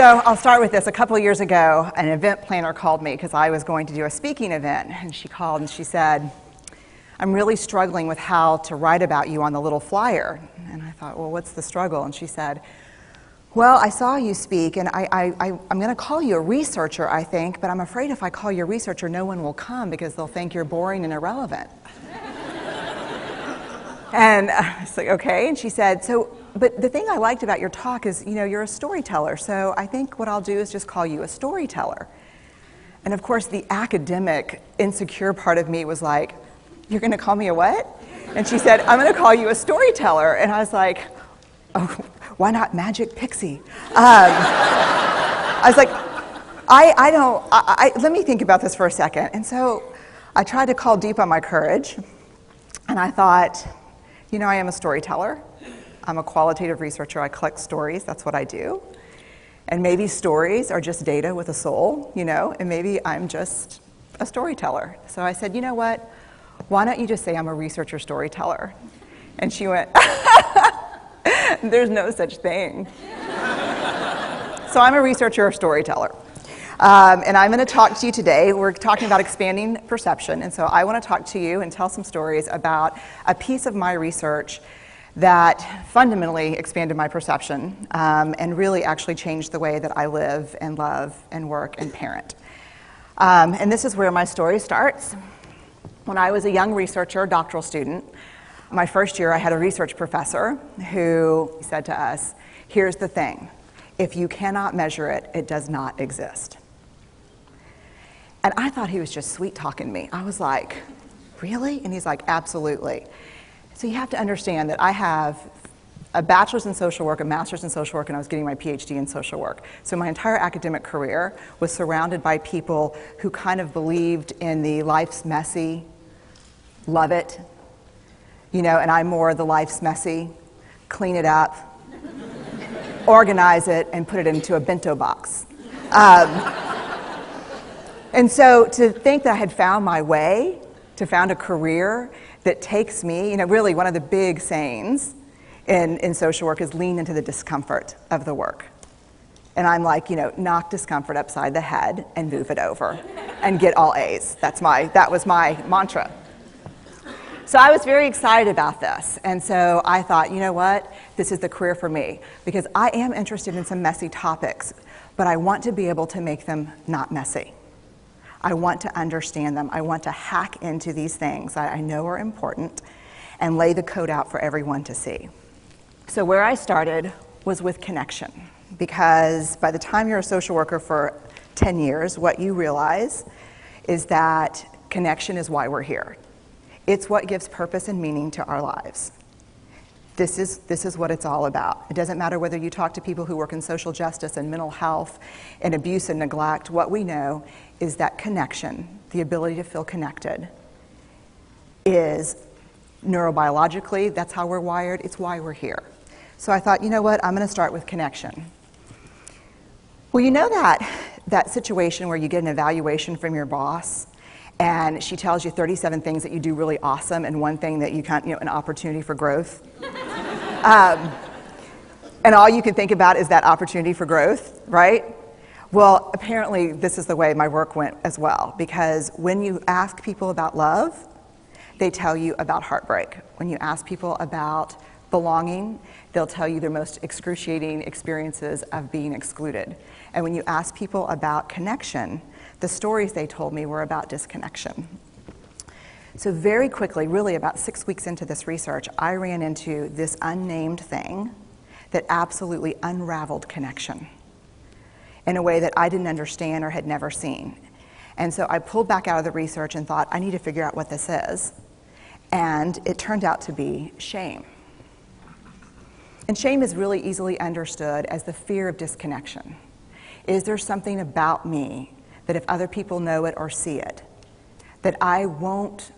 So I'll start with this. A couple of years ago, an event planner called me because I was going to do a speaking event. And she called and she said, I'm really struggling with how to write about you on the little flyer. And I thought, well, what's the struggle? And she said, well, I saw you speak, and I'm going to call you a researcher, I think, but I'm afraid if I call you a researcher, no one will come because they'll think you're boring and irrelevant. And I was like, okay. And she said, but the thing I liked about your talk is, you're a storyteller, so I think what I'll do is just call you a storyteller. And of course, the academic, insecure part of me was like, you're going to call me a what? And she said, I'm going to call you a storyteller. And I was like, oh, why not Magic Pixie? I was like, let me think about this for a second. And so I tried to call deep on my courage, and I thought, I am a storyteller. I'm a qualitative researcher. I collect stories. That's what I do. And maybe stories are just data with a soul, and maybe I'm just a storyteller. So I said, you know what? Why don't you just say I'm a researcher storyteller? And she went, there's no such thing. So I'm a researcher storyteller. And I'm going to talk to you today. We're talking about expanding perception. And so I want to talk to you and tell some stories about a piece of my research that fundamentally expanded my perception and really actually changed the way that I live and love and work and parent. And this is where my story starts. When I was a young researcher, doctoral student, my first year I had a research professor who said to us, here's the thing, if you cannot measure it, it does not exist. And I thought he was just sweet-talking me. I was like, really? And he's like, absolutely. So you have to understand that I have a bachelor's in social work, a master's in social work, and I was getting my PhD in social work. So my entire academic career was surrounded by people who kind of believed in the life's messy, love it, and I'm more the life's messy, clean it up, organize it, and put it into a bento box. And so to think that I had found my way, to found a career that takes me, really one of the big sayings in social work is lean into the discomfort of the work. And I'm like, knock discomfort upside the head and move it over and get all A's. That was my mantra. So I was very excited about this. And so I thought, you know what? This is the career for me because I am interested in some messy topics, but I want to be able to make them not messy. I want to understand them. I want to hack into these things that I know are important and lay the code out for everyone to see. So where I started was with connection, because by the time you're a social worker for 10 years, what you realize is that connection is why we're here. It's what gives purpose and meaning to our lives. This is what it's all about. It doesn't matter whether you talk to people who work in social justice and mental health and abuse and neglect. What we know is that connection, the ability to feel connected, is neurobiologically, that's how we're wired, it's why we're here. So I thought, you know what, I'm going to start with connection. Well, that situation where you get an evaluation from your boss and she tells you 37 things that you do really awesome and one thing that you can't, an opportunity for growth. And all you can think about is that opportunity for growth, right? Well, apparently this is the way my work went as well, because when you ask people about love, they tell you about heartbreak. When you ask people about belonging, they'll tell you their most excruciating experiences of being excluded. And when you ask people about connection, the stories they told me were about disconnection. So very quickly, really about 6 weeks into this research, I ran into this unnamed thing that absolutely unraveled connection in a way that I didn't understand or had never seen. And so I pulled back out of the research and thought, I need to figure out what this is. And it turned out to be shame. And shame is really easily understood as the fear of disconnection. Is there something about me that if other people know it or see it, that I won't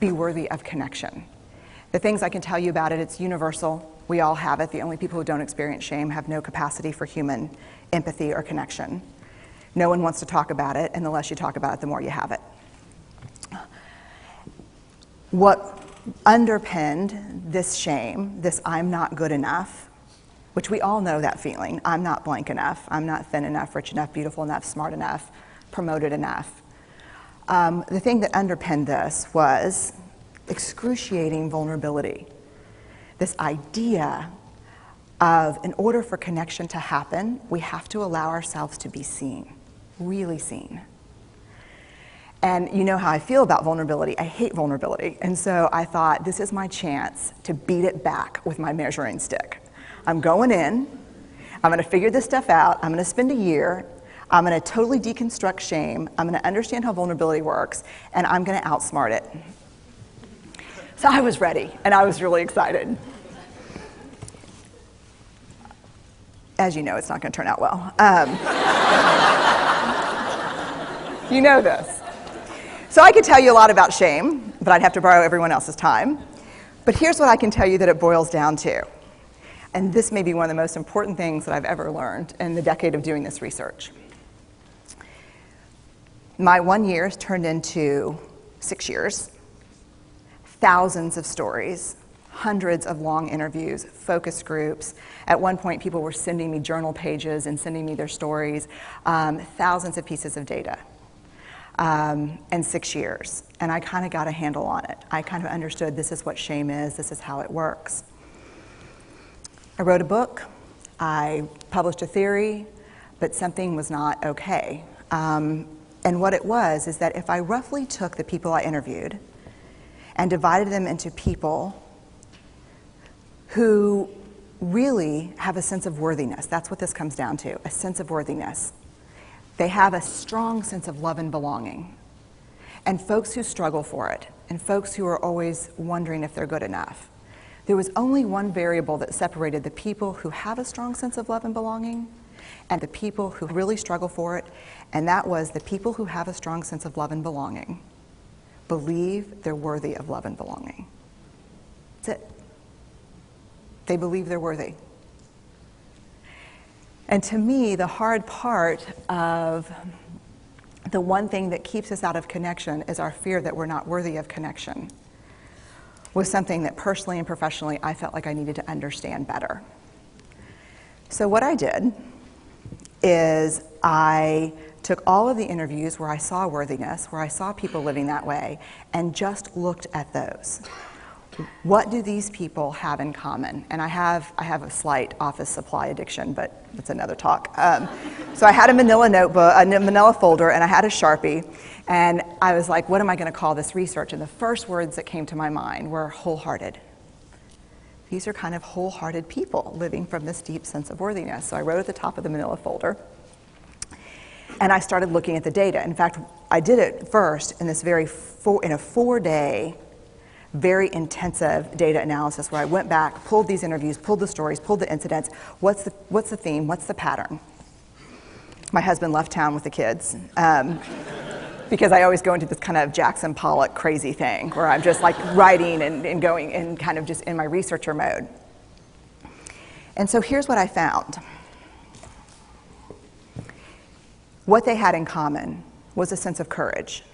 be worthy of connection? The things I can tell you about it, it's universal. We all have it. The only people who don't experience shame have no capacity for human empathy or connection. No one wants to talk about it, and the less you talk about it, the more you have it. What underpinned this shame, this I'm not good enough, which we all know that feeling. I'm not blank enough. I'm not thin enough, rich enough, beautiful enough, smart enough, promoted enough. The thing that underpinned this was excruciating vulnerability. This idea of, in order for connection to happen, we have to allow ourselves to be seen, really seen. And you know how I feel about vulnerability. I hate vulnerability. And so I thought, this is my chance to beat it back with my measuring stick. I'm going in, I'm going to figure this stuff out, I'm going to spend a year, I'm going to totally deconstruct shame, I'm going to understand how vulnerability works, and I'm going to outsmart it. So I was ready, and I was really excited. As you know, it's not going to turn out well. You know this. So I could tell you a lot about shame, but I'd have to borrow everyone else's time. But here's what I can tell you that it boils down to. And this may be one of the most important things that I've ever learned in the decade of doing this research. My 1 year has turned into 6 years, thousands of stories, hundreds of long interviews, focus groups. At one point, people were sending me journal pages and sending me their stories, thousands of pieces of data. And 6 years. And I kind of got a handle on it. I kind of understood this is what shame is, this is how it works. I wrote a book, I published a theory, but something was not okay. And what it was is that if I roughly took the people I interviewed and divided them into people who really have a sense of worthiness, that's what this comes down to, a sense of worthiness. They have a strong sense of love and belonging. And folks who struggle for it, and folks who are always wondering if they're good enough. There was only one variable that separated the people who have a strong sense of love and belonging and the people who really struggle for it, and that was the people who have a strong sense of love and belonging believe they're worthy of love and belonging. That's it. They believe they're worthy. And to me, the hard part of the one thing that keeps us out of connection is our fear that we're not worthy of connection, was something that personally and professionally I felt like I needed to understand better. So what I did is I took all of the interviews where I saw worthiness, where I saw people living that way, and just looked at those. What do these people have in common? And I have a slight office supply addiction, but that's another talk. So I had a manila notebook, a manila folder, and I had a Sharpie, and I was like, what am I going to call this research? And the first words that came to my mind were wholehearted. These are kind of wholehearted people living from this deep sense of worthiness. So I wrote at the top of the manila folder, and I started looking at the data. In fact, I did it first in this in a 4-day very intensive data analysis where I went back, pulled these interviews, pulled the stories, pulled the incidents. What's the theme? What's the pattern? My husband left town with the kids because I always go into this kind of Jackson Pollock crazy thing where I'm just like writing and going and kind of just in my researcher mode. And so here's what I found. What they had in common was a sense of courage.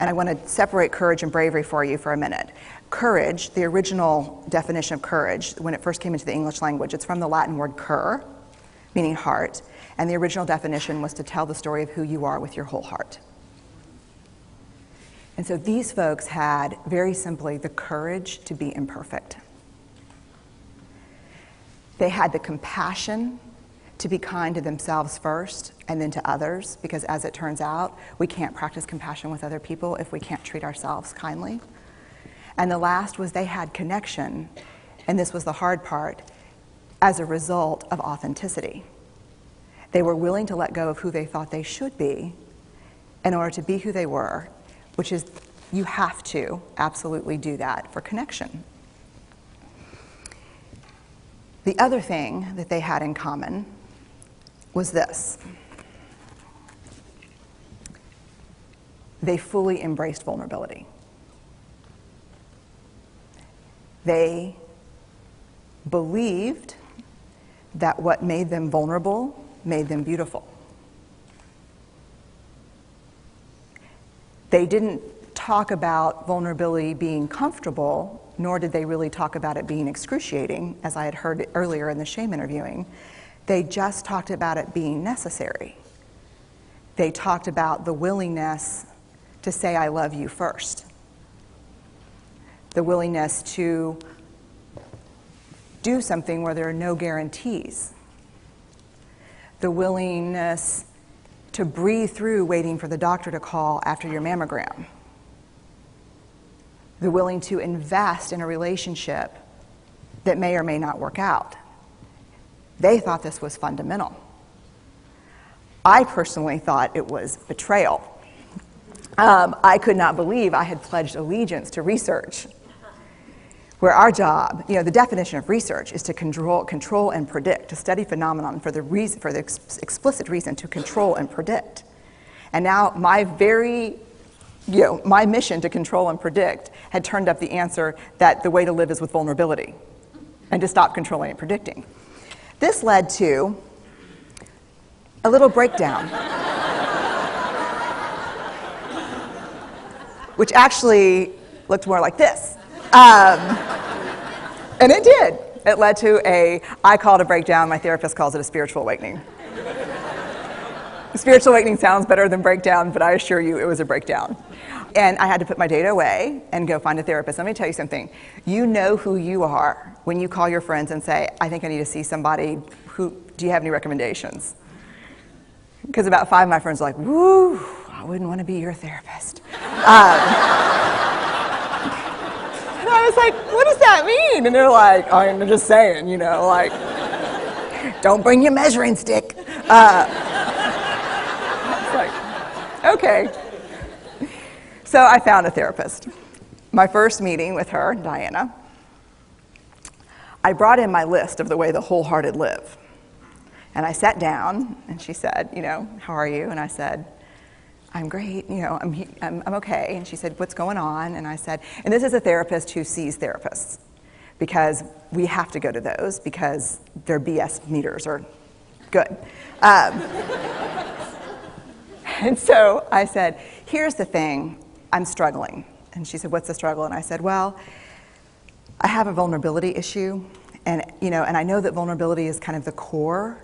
And I want to separate courage and bravery for you for a minute. Courage, the original definition of courage, when it first came into the English language, it's from the Latin word cur, meaning heart. And the original definition was to tell the story of who you are with your whole heart. And so these folks had, very simply, the courage to be imperfect. They had the compassion to be kind to themselves first and then to others, because as it turns out, we can't practice compassion with other people if we can't treat ourselves kindly. And the last was they had connection, and this was the hard part, as a result of authenticity. They were willing to let go of who they thought they should be in order to be who they were, which is, you have to absolutely do that for connection. The other thing that they had in common was this. They fully embraced vulnerability. They believed that what made them vulnerable made them beautiful. They didn't talk about vulnerability being comfortable, nor did they really talk about it being excruciating, as I had heard earlier in the shame interviewing. They just talked about it being necessary. They talked about the willingness to say I love you first. The willingness to do something where there are no guarantees. The willingness to breathe through waiting for the doctor to call after your mammogram. The willing to invest in a relationship that may or may not work out. They thought this was fundamental. I personally thought it was betrayal. I could not believe I had pledged allegiance to research, where our job, the definition of research is to control and predict, to study phenomenon for the explicit reason to control and predict. And now my mission to control and predict had turned up the answer that the way to live is with vulnerability and to stop controlling and predicting. This led to a little breakdown, which actually looked more like this. And it did. It led to I call it a breakdown, my therapist calls it a spiritual awakening. Spiritual awakening sounds better than breakdown, but I assure you it was a breakdown. And I had to put my data away and go find a therapist. Let me tell you something. You know who you are when you call your friends and say, I think I need to see somebody. Do you have any recommendations? Because about 5 of my friends are like, woo, I wouldn't want to be your therapist. And I was like, what does that mean? And they're like, I'm just saying, don't bring your measuring stick. It's like, okay. So I found a therapist. My first meeting with her, Diana, I brought in my list of the way the wholehearted live. And I sat down, and she said, how are you? And I said, I'm great, I'm okay. And she said, what's going on? And I said, and this is a therapist who sees therapists, because we have to go to those because their BS meters are good. And so I said, here's the thing, I'm struggling. And she said, what's the struggle? And I said, well, I have a vulnerability issue, and I know that vulnerability is kind of the core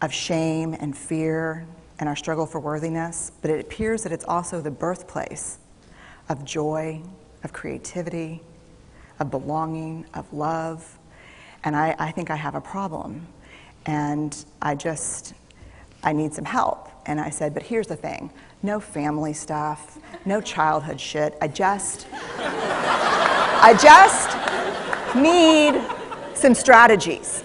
of shame and fear and our struggle for worthiness, but it appears that it's also the birthplace of joy, of creativity, of belonging, of love, and I think I have a problem, and I need some help. And I said, but here's the thing, no family stuff, no childhood shit, I just need some strategies.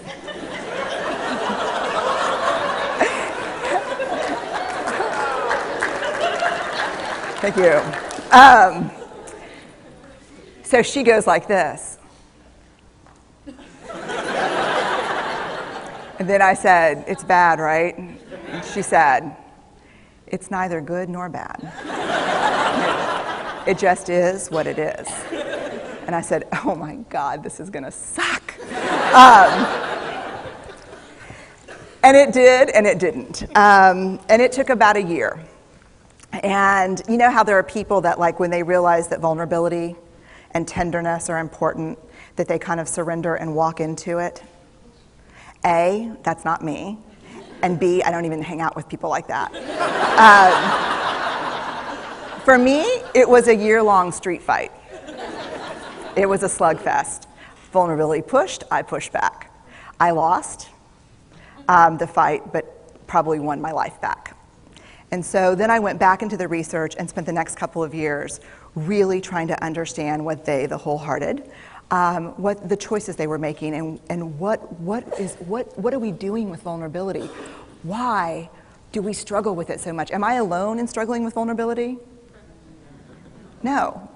Thank you. So she goes like this. And then I said, it's bad, right? And she said, it's neither good nor bad. It just is what it is. And I said, oh my God, this is gonna suck. And it did, and it didn't. And it took about a year. And you know how there are people that, like, when they realize that vulnerability and tenderness are important, that they kind of surrender and walk into it? A, that's not me. And B, I don't even hang out with people like that. For me, it was a year-long street fight. It was a slugfest. Vulnerability pushed, I pushed back. I lost the fight, but probably won my life back. And so then I went back into the research and spent the next couple of years really trying to understand what the wholehearted, what the choices they were making, and what are we doing with vulnerability? Why do we struggle with it so much? Am I alone in struggling with vulnerability? No.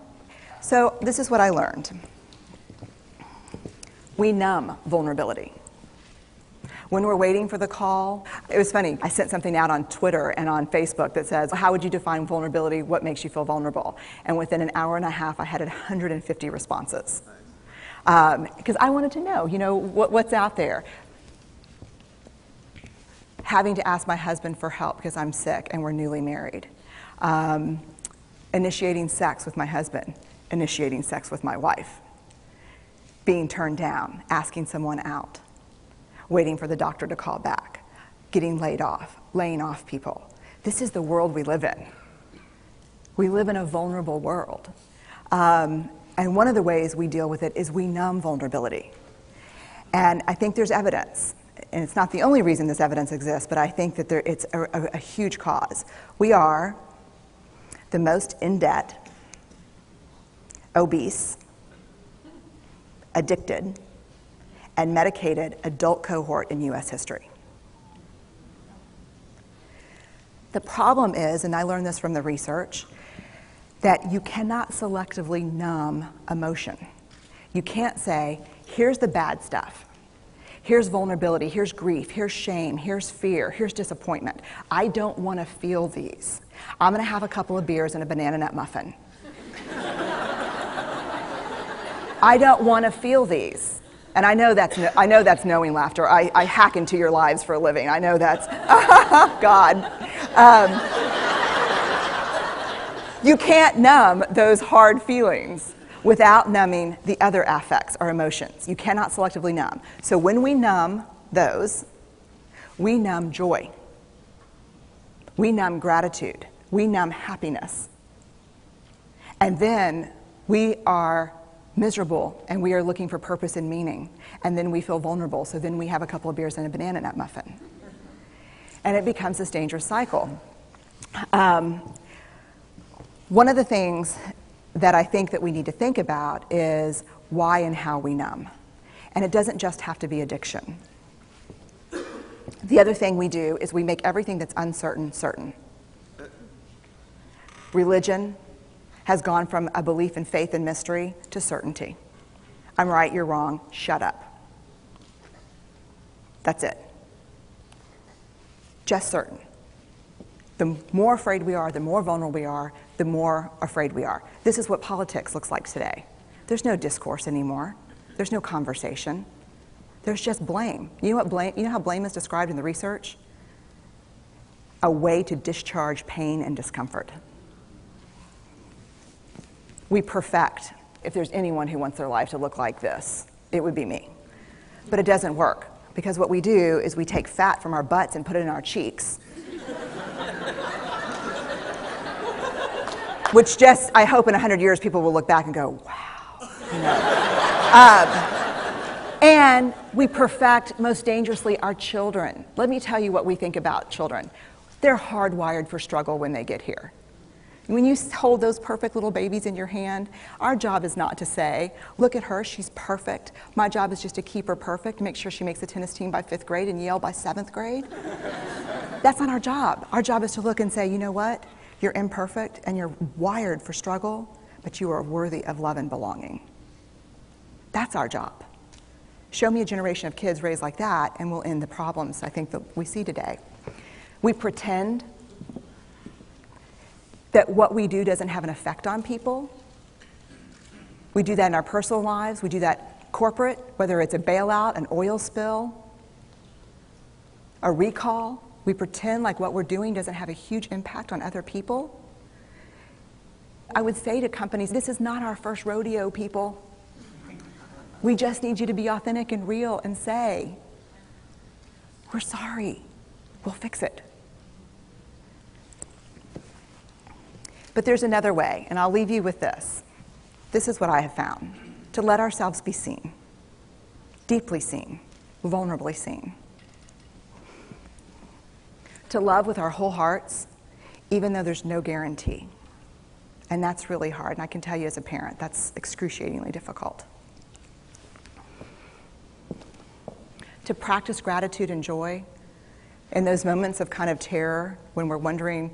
So this is what I learned. We numb vulnerability. When we're waiting for the call, it was funny, I sent something out on Twitter and on Facebook that says, how would you define vulnerability? What makes you feel vulnerable? And within an hour and a half, I had 150 responses. Because I wanted to know, what's out there. Having to ask my husband for help because I'm sick and we're newly married. initiating sex with my husband, initiating sex with my wife, being turned down, asking someone out, waiting for the doctor to call back, getting laid off, laying off people. This is the world we live in. We live in a vulnerable world. And one of the ways we deal with it is we numb vulnerability. And I think there's evidence, and it's not the only reason this evidence exists, but I think that it's a huge cause. We are the most in debt, obese, addicted, and medicated adult cohort in US history. The problem is, and I learned this from the research, that you cannot selectively numb emotion. You can't say, here's the bad stuff. Here's vulnerability, here's grief, here's shame, here's fear, here's disappointment. I don't want to feel these. I'm going to have a couple of beers and a banana nut muffin. I don't want to feel these. And I know that's knowing laughter. I hack into your lives for a living. I know that's, God. You can't numb those hard feelings without numbing the other affects or emotions. You cannot selectively numb. So when we numb those, we numb joy. We numb gratitude. We numb happiness. And then we are miserable and we are looking for purpose and meaning. And then we feel vulnerable. So then we have a couple of beers and a banana nut muffin. And it becomes this dangerous cycle. One of the things that I think that we need to think about is why and how we numb. And it doesn't just have to be addiction. The other thing we do is we make everything that's uncertain, certain. Religion has gone from a belief in faith and mystery to certainty. I'm right, you're wrong, shut up. That's it. Just certain. The more afraid we are, the more vulnerable we are, the more afraid we are. This is what politics looks like today. There's no discourse anymore. There's no conversation. There's just blame. You know how blame is described in the research? A way to discharge pain and discomfort. We perfect. If there's anyone who wants their life to look like this, it would be me. But it doesn't work, because what we do is we take fat from our butts and put it in our cheeks. Which just, I hope in 100 years people will look back and go, wow. You know? And we perfect, most dangerously, our children. Let me tell you what we think about children. They're hardwired for struggle when they get here. When you hold those perfect little babies in your hand, our job is not to say, look at her, she's perfect. My job is just to keep her perfect, make sure she makes the tennis team by 5th grade and Yale by 7th grade. That's not our job. Our job is to look and say, you know what? You're imperfect and you're wired for struggle, but you are worthy of love and belonging. That's our job. Show me a generation of kids raised like that and we'll end the problems I think that we see today. We pretend that what we do doesn't have an effect on people. We do that in our personal lives. We do that corporate, whether it's a bailout, an oil spill, a recall. We pretend like what we're doing doesn't have a huge impact on other people. I would say to companies, this is not our first rodeo, people. We just need you to be authentic and real and say, we're sorry, we'll fix it. But there's another way, and I'll leave you with this. This is what I have found. To let ourselves be seen, deeply seen, vulnerably seen. To love with our whole hearts, even though there's no guarantee. And that's really hard, and I can tell you as a parent, that's excruciatingly difficult. To practice gratitude and joy in those moments of kind of terror when we're wondering,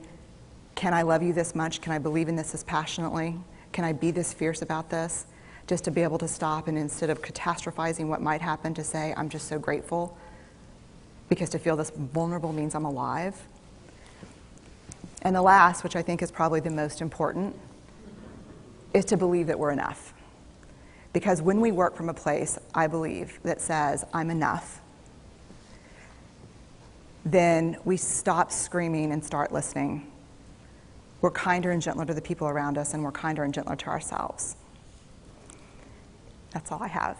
can I love you this much? Can I believe in this passionately? Can I be this fierce about this? Just to be able to stop and instead of catastrophizing what might happen, to say, I'm just so grateful. Because to feel this vulnerable means I'm alive. And the last, which I think is probably the most important, is to believe that we're enough. Because when we work from a place, I believe, that says, I'm enough, then we stop screaming and start listening. we're kinder and gentler to the people around us, and we're kinder and gentler to ourselves. That's all I have.